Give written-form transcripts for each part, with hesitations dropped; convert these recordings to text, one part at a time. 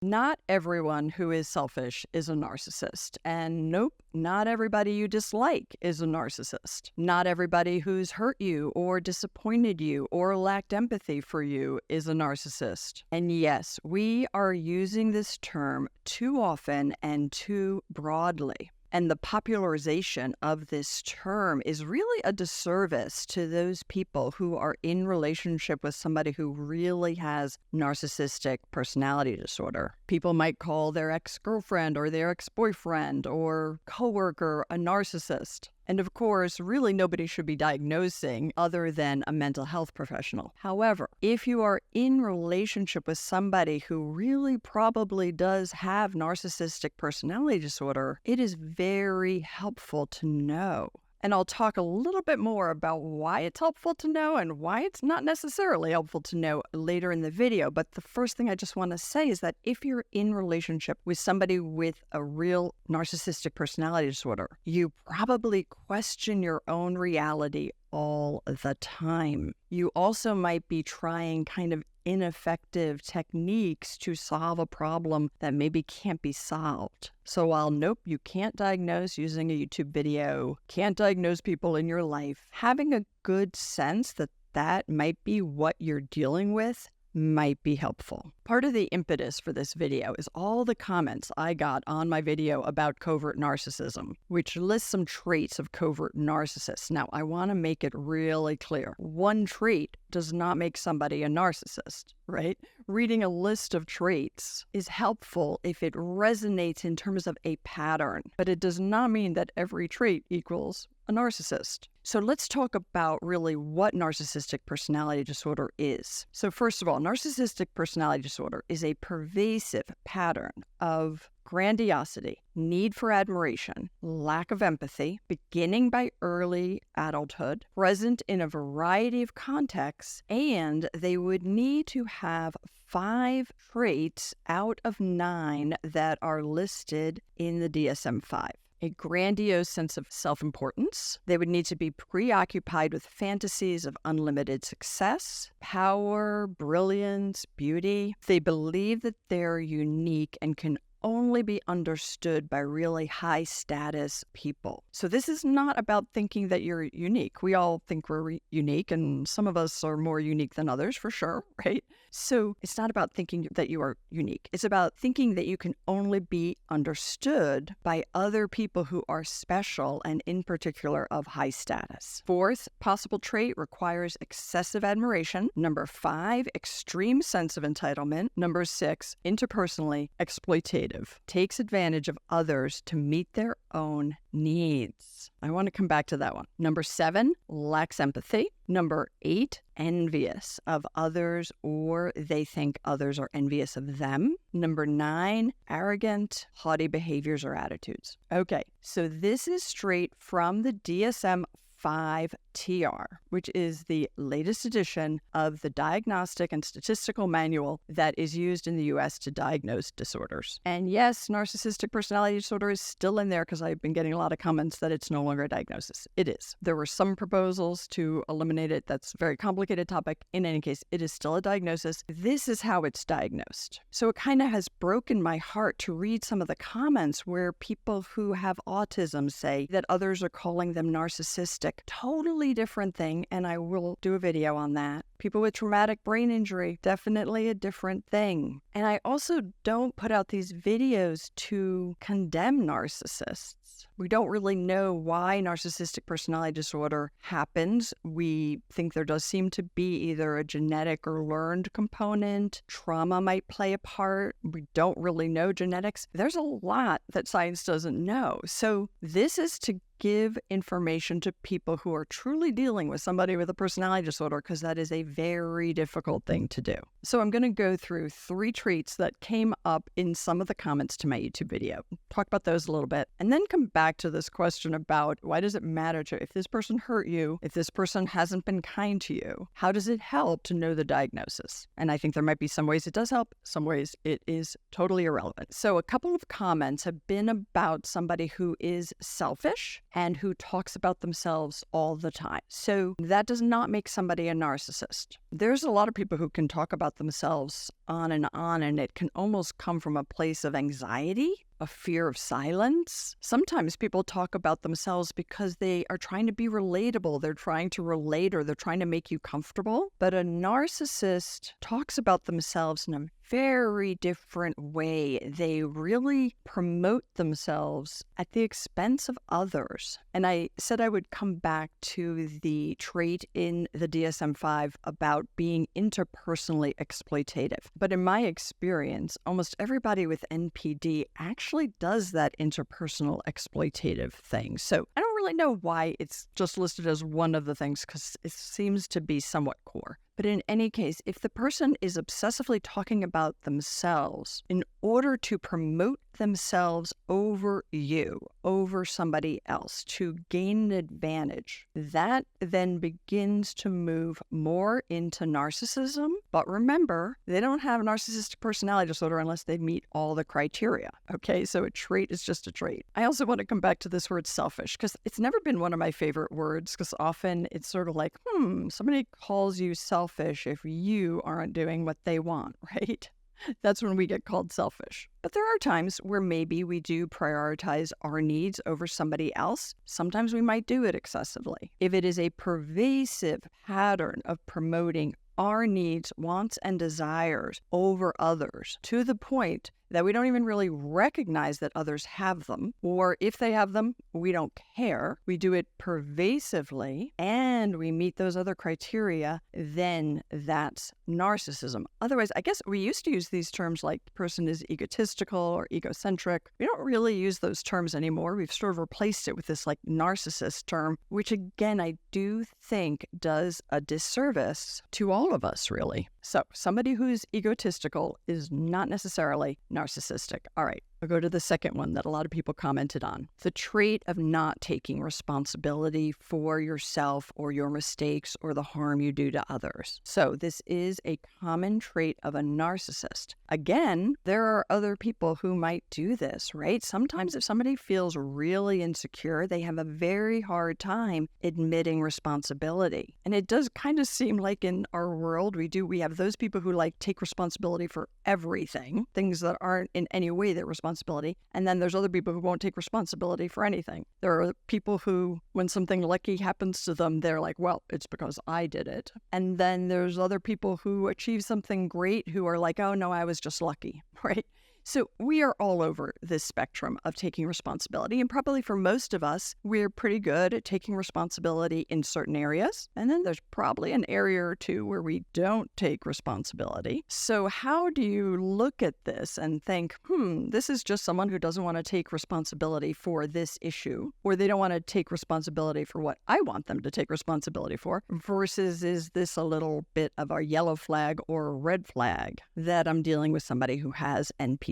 Not everyone who is selfish is a narcissist. And nope, not everybody you dislike is a narcissist. Not everybody who's hurt you or disappointed you or lacked empathy for you is a narcissist. And yes, we are using this term too often and too broadly. And the popularization of this term is really a disservice to those people who are in relationship with somebody who really has narcissistic personality disorder. People might call their ex-girlfriend or their ex-boyfriend or coworker a narcissist. And of course, really nobody should be diagnosing other than a mental health professional. However, if you are in relationship with somebody who really probably does have narcissistic personality disorder, it is very helpful to know. And I'll talk a little bit more about why it's helpful to know and why it's not necessarily helpful to know later in the video. But the first thing I just want to say is that if you're in relationship with somebody with a real narcissistic personality disorder, you probably question your own reality all the time. You also might be trying kind of ineffective techniques to solve a problem that maybe can't be solved. So while nope, you can't diagnose using a YouTube video, can't diagnose people in your life, having a good sense that that might be what you're dealing with might be helpful. Part of the impetus for this video is all the comments I got on my video about covert narcissism, which lists some traits of covert narcissists. Now, I want to make it really clear. One trait does not make somebody a narcissist, right? Reading a list of traits is helpful if it resonates in terms of a pattern, but it does not mean that every trait equals a narcissist. So let's talk about really what narcissistic personality disorder is. So first of all, narcissistic personality disorder is a pervasive pattern of grandiosity, need for admiration, lack of empathy, beginning by early adulthood, present in a variety of contexts, and they would need to have 5 traits out of 9 that are listed in the DSM-5. A grandiose sense of self-importance. They would need to be preoccupied with fantasies of unlimited success, power, brilliance, beauty. They believe that they're unique and can only be understood by really high status people. So this is not about thinking that you're unique. We all think we're unique, and some of us are more unique than others for sure, right? So it's not about thinking that you are unique. It's about thinking that you can only be understood by other people who are special and in particular of high status. 4th possible trait requires excessive admiration. Number 5, extreme sense of entitlement. Number 6, interpersonally exploitative. Takes advantage of others to meet their own needs. I want to come back to that one. Number 7, lacks empathy. Number 8, envious of others, or they think others are envious of them. Number 9, arrogant, haughty behaviors or attitudes. Okay, so this is straight from the DSM-5 which is the latest edition of the Diagnostic and Statistical Manual that is used in the US to diagnose disorders. And yes, narcissistic personality disorder is still in there because I've been getting a lot of comments that it's no longer a diagnosis. It is. There were some proposals to eliminate it. That's a very complicated topic. In any case, it is still a diagnosis. This is how it's diagnosed. So it kind of has broken my heart to read some of the comments where people who have autism say that others are calling them narcissistic. Totally different thing, and I will do a video on that. People with traumatic brain injury, definitely a different thing. And I also don't put out these videos to condemn narcissists. We don't really know why narcissistic personality disorder happens. We think there does seem to be either a genetic or learned component. Trauma might play a part. We don't really know genetics. There's a lot that science doesn't know. So this is to give information to people who are truly dealing with somebody with a personality disorder, because that is a very difficult thing to do. So I'm going to go through 3 traits that came up in some of the comments to my YouTube video. Talk about those a little bit, and then come back to this question about why does it matter to if this person hurt you, if this person hasn't been kind to you, how does it help to know the diagnosis? And I think there might be some ways it does help, some ways it is totally irrelevant. So a couple of comments have been about somebody who is selfish, and who talks about themselves all the time. So that does not make somebody a narcissist. There's a lot of people who can talk about themselves on, and it can almost come from a place of anxiety, a fear of silence. Sometimes people talk about themselves because they are trying to be relatable. They're trying to relate, or they're trying to make you comfortable. But a narcissist talks about themselves in a very different way. They really promote themselves at the expense of others. And I said I would come back to the trait in the DSM-5 about being interpersonally exploitative. But in my experience, almost everybody with NPD actually does that interpersonal exploitative thing. So I don't really know why it's just listed as one of the things, because it seems to be somewhat core. But in any case, if the person is obsessively talking about themselves in order to promote themselves over you, over somebody else, to gain an advantage, that then begins to move more into narcissism. But remember, they don't have narcissistic personality disorder unless they meet all the criteria. Okay, so a trait is just a trait. I also want to come back to this word selfish, because it's never been one of my favorite words, because often it's sort of like, somebody calls you selfish if you aren't doing what they want, right? That's when we get called selfish. But there are times where maybe we do prioritize our needs over somebody else. Sometimes we might do it excessively. If it is a pervasive pattern of promoting our needs, wants, and desires over others to the point that we don't even really recognize that others have them, or if they have them, we don't care. We do it pervasively and we meet those other criteria, then that's narcissism. Otherwise, I guess we used to use these terms like person is egotistical or egocentric. We don't really use those terms anymore. We've sort of replaced it with this like narcissist term, which again, I do think does a disservice to all of us, really. So somebody who's egotistical is not necessarily narcissistic. All right, I'll go to the second one that a lot of people commented on. The trait of not taking responsibility for yourself or your mistakes or the harm you do to others. So this is a common trait of a narcissist. Again, there are other people who might do this, right? Sometimes if somebody feels really insecure, they have a very hard time admitting responsibility. And it does kind of seem like in our world, we have those people who like take responsibility for everything, things that aren't in any way their responsibility. And then there's other people who won't take responsibility for anything. There are people who, when something lucky happens to them, they're like, well, it's because I did it. And then there's other people who achieve something great who are like, oh no, I was just lucky, right? So we are all over this spectrum of taking responsibility. And probably for most of us, we're pretty good at taking responsibility in certain areas. And then there's probably an area or two where we don't take responsibility. So how do you look at this and think, this is just someone who doesn't want to take responsibility for this issue, or they don't want to take responsibility for what I want them to take responsibility for, versus is this a little bit of a yellow flag or a red flag that I'm dealing with somebody who has NPD?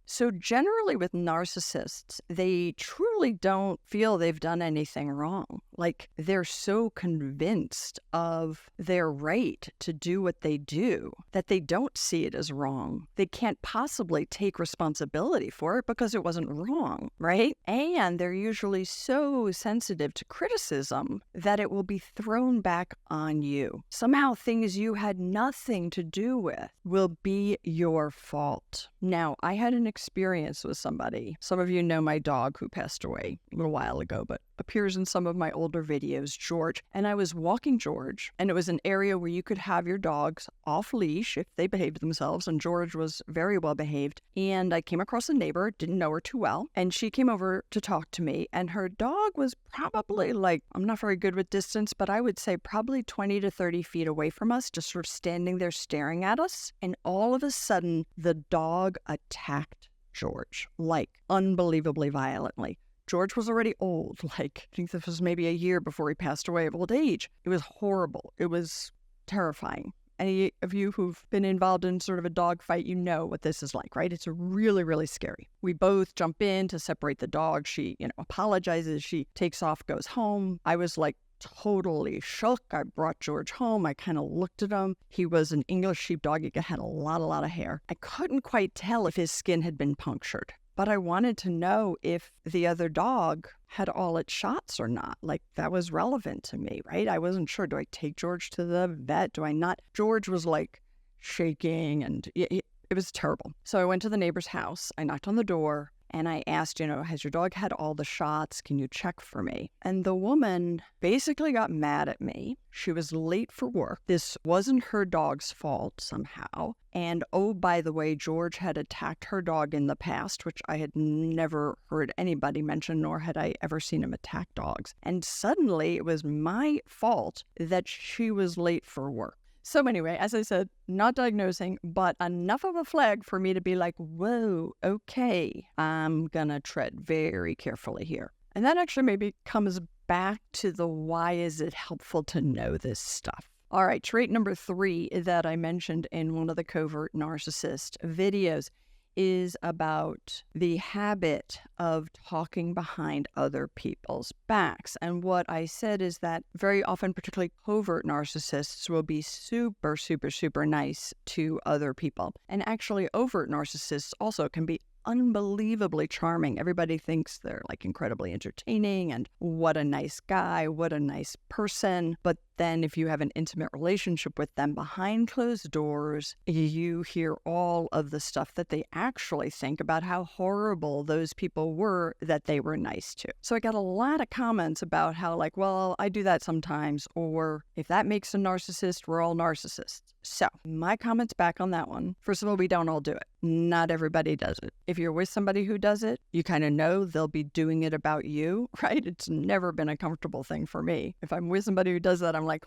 So generally with narcissists, they truly don't feel they've done anything wrong. Like they're so convinced of their right to do what they do that they don't see it as wrong. They can't possibly take responsibility for it because it wasn't wrong, right? And they're usually so sensitive to criticism that it will be thrown back on you. Somehow things you had nothing to do with will be your fault. Now, I had an experience with somebody. Some of you know my dog who passed away a little while ago, but appears in some of my older videos, George. And I was walking George, and it was an area where you could have your dogs off leash if they behaved themselves, and George was very well behaved. And I came across a neighbor, didn't know her too well, and she came over to talk to me, and her dog was probably like, I'm not very good with distance, but I would say probably 20 to 30 feet away from us, just sort of standing there staring at us. And all of a sudden, the dog attacked George, like unbelievably violently. George was already old, like I think this was maybe a year before he passed away of old age. It was horrible. It was terrifying. Any of you who've been involved in sort of a dog fight, you know what this is like, right? It's really, really scary. We both jump in to separate the dog. She, apologizes. She takes off, goes home. I was like totally shook. I brought George home. I kind of looked at him. He was an English sheepdog. He had a lot of hair. I couldn't quite tell if his skin had been punctured. but I wanted to know if the other dog had all its shots or not. Like, that was relevant to me, right? I wasn't sure. Do I take George to the vet? Do I not? George was like shaking and it was terrible. So I went to the neighbor's house. I knocked on the door. And I asked, has your dog had all the shots? Can you check for me? And the woman basically got mad at me. She was late for work. This wasn't her dog's fault somehow. And oh, by the way, George had attacked her dog in the past, which I had never heard anybody mention, nor had I ever seen him attack dogs. And suddenly it was my fault that she was late for work. So anyway, as I said, not diagnosing, but enough of a flag for me to be like, whoa, okay, I'm gonna tread very carefully here. And that actually maybe comes back to the why is it helpful to know this stuff. All right, trait number 3 that I mentioned in one of the covert narcissist videos is about the habit of talking behind other people's backs. And what I said is that very often, particularly covert narcissists, will be super, super, super nice to other people. And actually, overt narcissists also can be unbelievably charming. Everybody thinks they're like incredibly entertaining and what a nice guy, what a nice person. But then if you have an intimate relationship with them behind closed doors, you hear all of the stuff that they actually think about how horrible those people were that they were nice to. So I got a lot of comments about how like, well, I do that sometimes, or if that makes a narcissist, we're all narcissists. So my comments back on that one. First of all, we don't all do it. Not everybody does it. If you're with somebody who does it, you kind of know they'll be doing it about you, right? It's never been a comfortable thing for me. If I'm with somebody who does that, I'm like,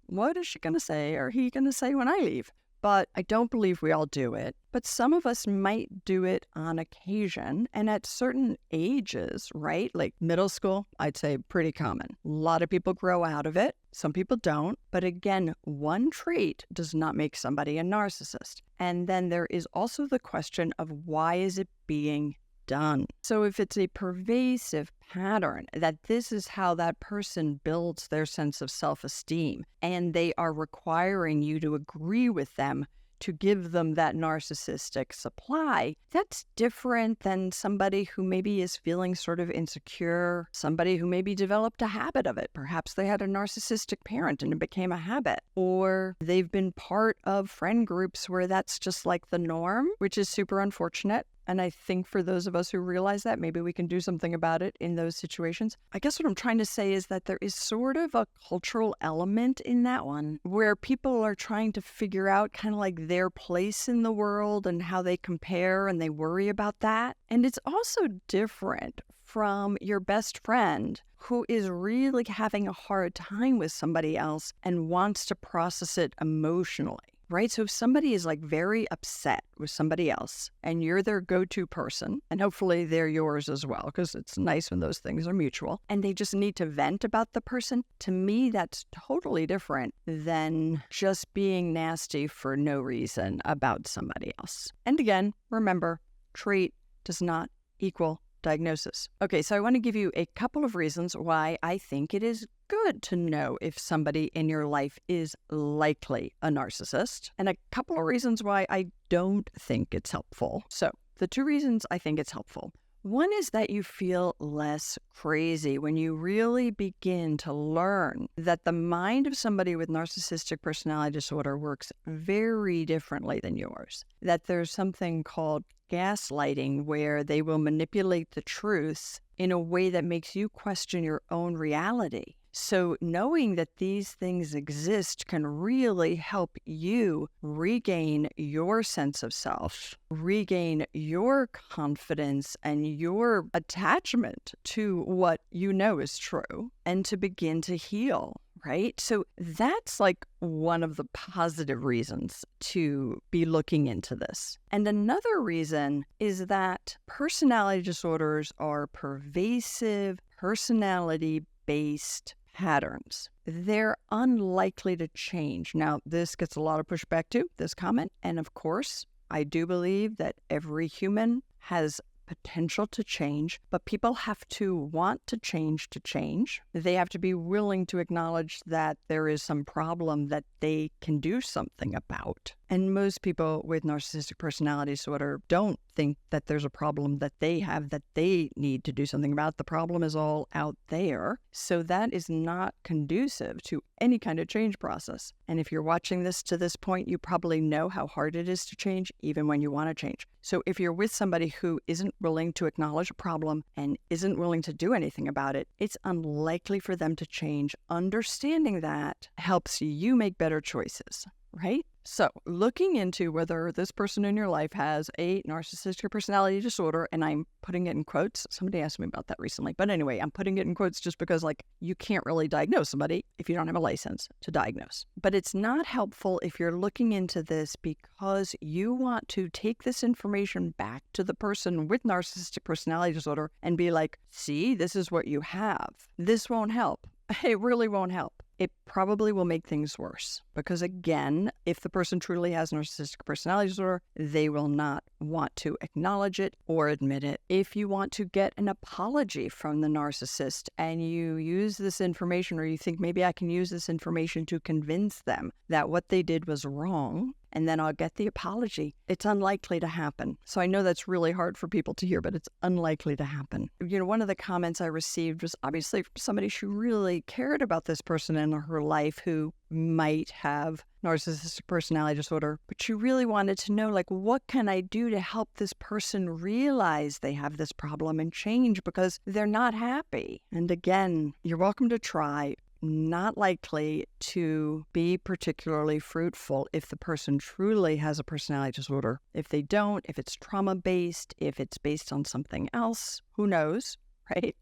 what is she going to say or he going to say when I leave? But I don't believe we all do it. But some of us might do it on occasion and at certain ages, right? Like middle school, I'd say pretty common. A lot of people grow out of it. Some people don't. But again, one trait does not make somebody a narcissist. And then there is also the question of why is it being done? So if it's a pervasive pattern that this is how that person builds their sense of self-esteem and they are requiring you to agree with them to give them that narcissistic supply, that's different than somebody who maybe is feeling sort of insecure, somebody who maybe developed a habit of it. Perhaps they had a narcissistic parent and it became a habit, or they've been part of friend groups where that's just like the norm, which is super unfortunate. And I think for those of us who realize that, maybe we can do something about it in those situations. I guess what I'm trying to say is that there is sort of a cultural element in that one where people are trying to figure out kind of like their place in the world and how they compare, and they worry about that. And it's also different from your best friend who is really having a hard time with somebody else and wants to process it emotionally. Right? So if somebody is like very upset with somebody else and you're their go-to person, and hopefully they're yours as well, because it's nice when those things are mutual, and they just need to vent about the person, to me, that's totally different than just being nasty for no reason about somebody else. And again, remember, trait does not equal diagnosis. Okay, so I want to give you a couple of reasons why I think it is good to know if somebody in your life is likely a narcissist, and a couple of reasons why I don't think it's helpful. So the 2 reasons I think it's helpful. One is that you feel less crazy when you really begin to learn that the mind of somebody with narcissistic personality disorder works very differently than yours. That there's something called gaslighting where they will manipulate the truth in a way that makes you question your own reality. So knowing that these things exist can really help you regain your sense of self, regain your confidence and your attachment to what you know is true, and to begin to heal, right? So that's like one of the positive reasons to be looking into this. And another reason is that personality disorders are pervasive, personality-based patterns. They're unlikely to change. Now, this gets a lot of pushback too, this comment. And of course, I do believe that every human has potential to change, but people have to want to change to change. They have to be willing to acknowledge that there is some problem that they can do something about. And most people with narcissistic personality disorder don't think that there's a problem that they have that they need to do something about. The problem is all out there. So that is not conducive to any kind of change process. And if you're watching this to this point, you probably know how hard it is to change, even when you want to change. So if you're with somebody who isn't willing to acknowledge a problem and isn't willing to do anything about it, it's unlikely for them to change. Understanding that helps you make better choices, right? So looking into whether this person in your life has a narcissistic personality disorder, and I'm putting it in quotes. Somebody asked me about that recently. But anyway, I'm putting it in quotes just because, you can't really diagnose somebody if you don't have a license to diagnose. But it's not helpful if you're looking into this because you want to take this information back to the person with narcissistic personality disorder and be like, see, this is what you have. This won't help. It really won't help. It probably will make things worse because, again, if the person truly has narcissistic personality disorder, they will not want to acknowledge it or admit it. If you want to get an apology from the narcissist and you use this information, or you think maybe I can use this information to convince them that what they did was wrong, and then I'll get the apology, it's unlikely to happen. So I know that's really hard for people to hear, but it's unlikely to happen. One of the comments I received was obviously from somebody who really cared about this person in her life who might have narcissistic personality disorder, but she really wanted to know, what can I do to help this person realize they have this problem and change because they're not happy? And again, you're welcome to try. Not likely to be particularly fruitful if the person truly has a personality disorder. If they don't, if it's trauma-based, if it's based on something else, who knows, right?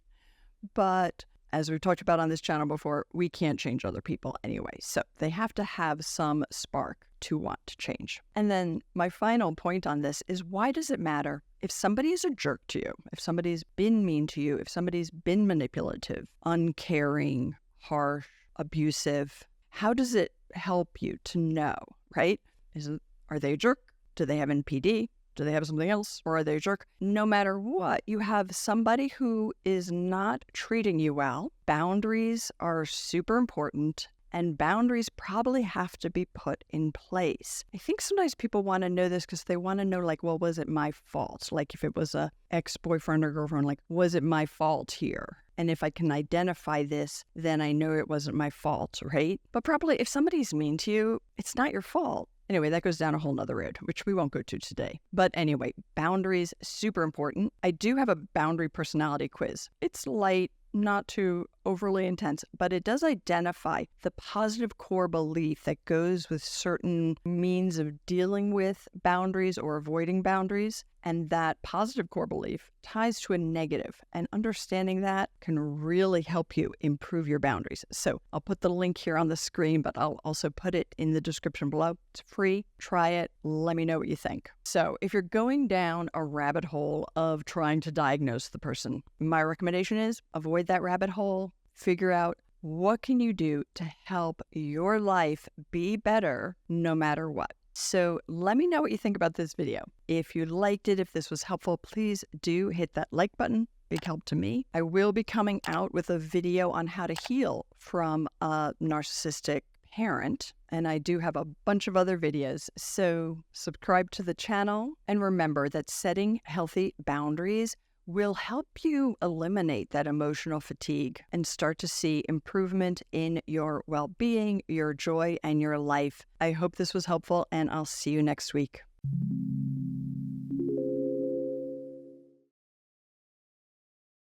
But as we've talked about on this channel before, we can't change other people anyway. So they have to have some spark to want to change. And then my final point on this is, why does it matter if somebody is a jerk to you, if somebody's been mean to you, if somebody's been manipulative, uncaring, harsh, abusive? How does it help you to know, right? Are they a jerk? Do they have NPD? Do they have something else? Or are they a jerk? No matter what, you have somebody who is not treating you well. Boundaries are super important, and boundaries probably have to be put in place. I think sometimes people want to know this because they want to know, was it my fault? If it was a ex-boyfriend or girlfriend, was it my fault here? And if I can identify this, then I know it wasn't my fault, right? But probably if somebody's mean to you, it's not your fault. Anyway, that goes down a whole nother road, which we won't go to today. But anyway, boundaries, super important. I do have a boundary personality quiz. It's light, not too overly intense, but it does identify the positive core belief that goes with certain means of dealing with boundaries or avoiding boundaries. And that positive core belief ties to a negative. And understanding that can really help you improve your boundaries. So I'll put the link here on the screen, but I'll also put it in the description below. It's free. Try it. Let me know what you think. So if you're going down a rabbit hole of trying to diagnose the person, my recommendation is avoid that rabbit hole. Figure out what can you do to help your life be better no matter what. So let me know what you think about this video. If you liked it, if this was helpful, please do hit that like button. Big help to me. I will be coming out with a video on how to heal from a narcissistic parent, and I do have a bunch of other videos. So subscribe to the channel, and remember that setting healthy boundaries will help you eliminate that emotional fatigue and start to see improvement in your well-being, your joy, and your life. I hope this was helpful, and I'll see you next week.